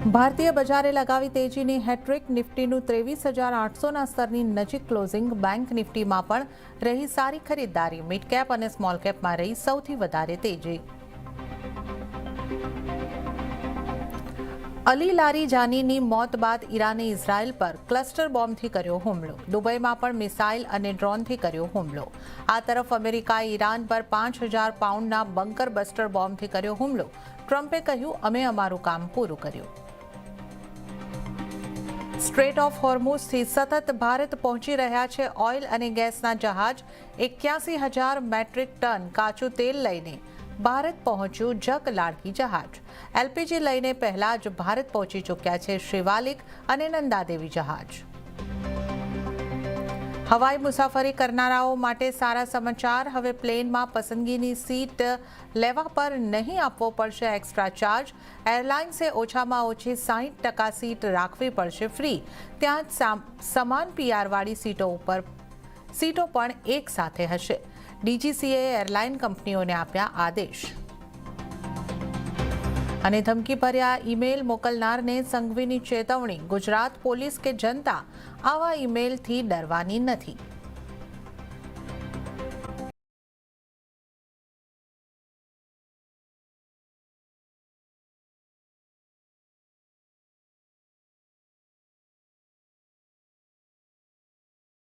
ભારતીય બજારે લગાવી તેજીની હેટ્રિક. નિફ્ટીનું 23,800ના સ્તરની નજીક ક્લોઝિંગ. બેંક નિફ્ટીમાં પણ રહી સારી ખરીદદારી. મિડ કેપ અને સ્મોલ કેપમાં રહી સૌથી વધારે તેજી. અલી લારીજાનીની મોત બાદ ઈરાને ઇઝરાયલ પર ક્લસ્ટર બોમ્બથી કર્યો હુમલો. દુબઈમાં પણ મિસાઇલ અને ડ્રોનથી કર્યો હુમલો. આ તરફ અમેરિકાએ ઈરાન પર 5,000 પાઉન્ડના બંકર બસ્ટર બોમ્બથી કર્યો હુમલો. ટ્રમ્પે કહ્યું, અમે અમારું કામ પૂરું કર્યું. સ્ટ્રેટ ઓફ હોર્મુઝથી સતત ભારત પહોંચી રહ્યા છે ઓઇલ અને ગેસના જહાજ. 81,000 મેટ્રિક ટન કાચું તેલ લઈને ભારત પહોંચ્યું જક લાડકી જહાજ. એલપીજી લઈને પહેલા જ ભારત પહોંચી ચૂક્યા છે શિવાલિક અને નંદાદેવી જહાજ. હવાઈ મુસાફરી કરનારાઓ માટે સારા સમાચાર. હવે પ્લેનમાં પસંદગીની સીટ લેવા પર નહીં આપવો પડશે એક્સ્ટ્રા ચાર્જ. એરલાઇન્સે ઓછામાં ઓછી 60% સીટ રાખવી પડશે ફ્રી. ત્યાં જ સમાન પીઆરવાળી સીટો પણ એક સાથે હશે. ડીજીસીએ એરલાઇન કંપનીઓને આપ્યા આદેશ. અને ધમકીભર્યા ઈમેલ મોકલનારને સંઘવીની ચેતવણી. ગુજરાત પોલીસ કે જનતા આવા ઈમેલથી ડરવાની નથી.